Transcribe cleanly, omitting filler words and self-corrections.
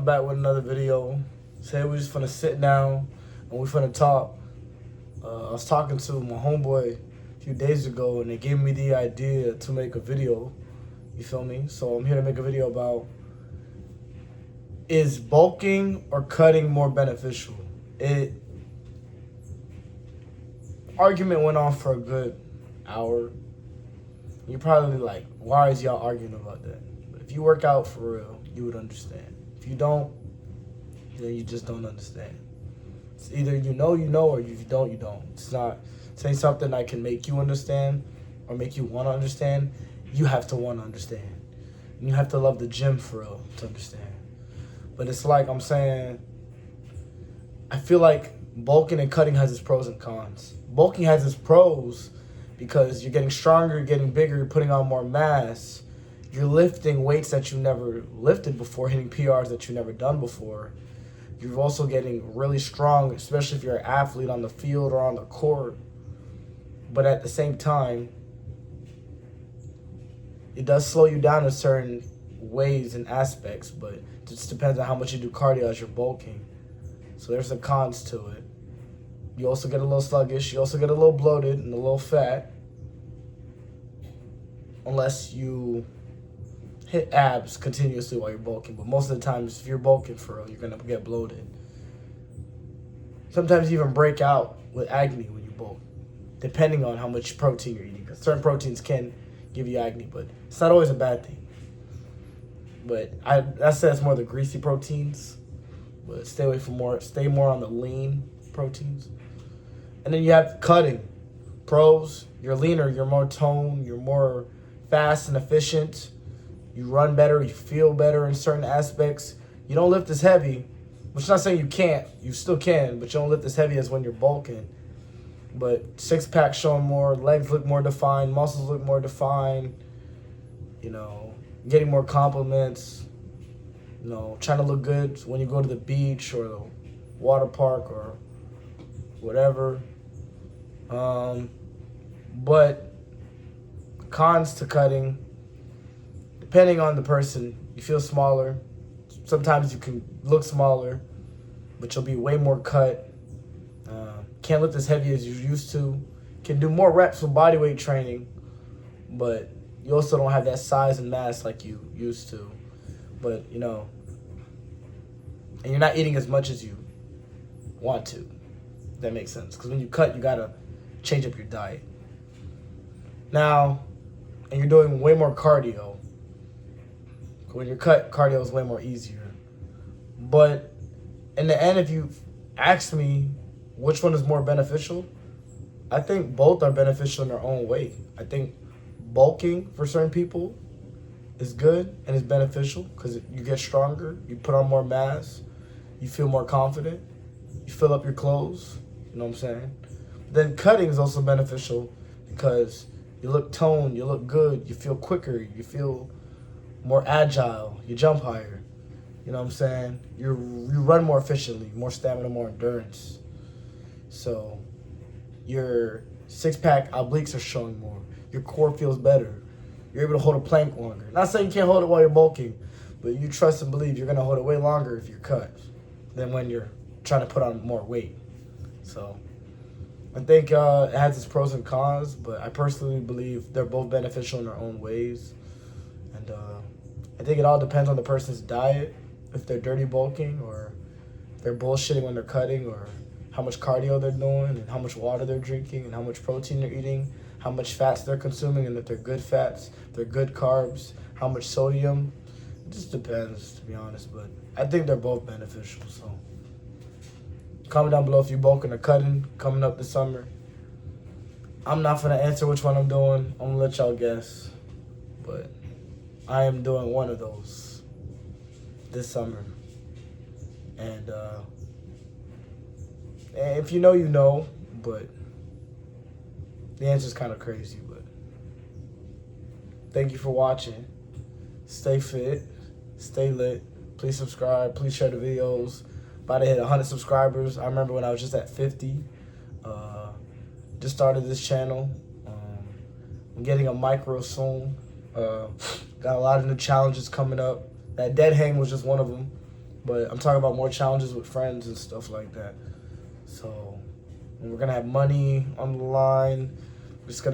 I'm back with another video. Today we're just finna sit down and we're finna talk. I was talking to my homeboy a few days ago and they gave me the idea to make a video. You feel me? So I'm here to make a video about, is bulking or cutting more beneficial? Argument went on for a good hour. You're probably like, why is y'all arguing about that? But if you work out for real, you would understand. If you don't, then you just don't understand. It's either you know, or if you don't, you don't. It's not saying something I can make you understand or make you want to understand. You have to want to understand. And you have to love the gym for real to understand. But it's like I'm saying, I feel like bulking and cutting has its pros and cons. Bulking has its pros because you're getting stronger, you're getting bigger, you're putting on more mass. You're lifting weights that you never lifted before, hitting PRs that you never done before. You're also getting really strong, especially if you're an athlete on the field or on the court. But at the same time, it does slow you down in certain ways and aspects, but it just depends on how much you do cardio as you're bulking. So there's some cons to it. You also get a little sluggish. You also get a little bloated and a little fat. Unless you hit abs continuously while you're bulking. But most of the times, if you're bulking for real, you're going to get bloated. Sometimes you even break out with acne when you bulk, depending on how much protein you're eating. Because certain proteins can give you acne, but it's not always a bad thing. But I say it's more the greasy proteins. But stay more on the lean proteins. And then you have cutting. Pros, you're leaner, you're more toned, you're more fast and efficient. You run better, you feel better in certain aspects. You don't lift as heavy, which is not saying you can't. You still can, but you don't lift as heavy as when you're bulking. But six-pack showing more, legs look more defined, muscles look more defined. Getting more compliments. Trying to look good when you go to the beach or the water park or whatever. But cons to cutting, depending on the person, you feel smaller. Sometimes you can look smaller, but you'll be way more cut. Can't lift as heavy as you used to. Can do more reps with bodyweight training, but you also don't have that size and mass like you used to. But, and you're not eating as much as you want to. If that makes sense. Because when you cut, you got to change up your diet. Now, and you're doing way more cardio. When you're cut, cardio is way more easier. But in the end, if you ask me which one is more beneficial, I think both are beneficial in their own way. I think bulking for certain people is good and is beneficial because you get stronger, you put on more mass, you feel more confident, you fill up your clothes, you know what I'm saying? Then cutting is also beneficial because you look toned, you look good, you feel quicker, you feel more agile, you jump higher, you know what I'm saying? You run more efficiently, more stamina, more endurance. So your six-pack obliques are showing more. Your core feels better. You're able to hold a plank longer. Not saying you can't hold it while you're bulking, but you trust and believe you're going to hold it way longer if you're cut than when you're trying to put on more weight. So I think it has its pros and cons, but I personally believe they're both beneficial in their own ways. And I think it all depends on the person's diet, if they're dirty bulking or if they're bullshitting when they're cutting, or how much cardio they're doing and how much water they're drinking and how much protein they're eating, how much fats they're consuming and if they're good fats, they're good carbs, how much sodium. It just depends, to be honest, but I think they're both beneficial. So comment down below if you're bulking or cutting coming up this summer. I'm not going to answer which one I'm doing. I'm going to let y'all guess, but I am doing one of those this summer. And if you know, you know, but the answer's kind of crazy. But thank you for watching. Stay fit, stay lit. Please subscribe. Please share the videos. About to hit 100 subscribers. I remember when I was just at 50. Just started this channel. I'm getting a micro soon. Got a lot of new challenges coming up. That dead hang was just one of them. But I'm talking about more challenges with friends and stuff like that. So we're gonna have money on the line. We're just gonna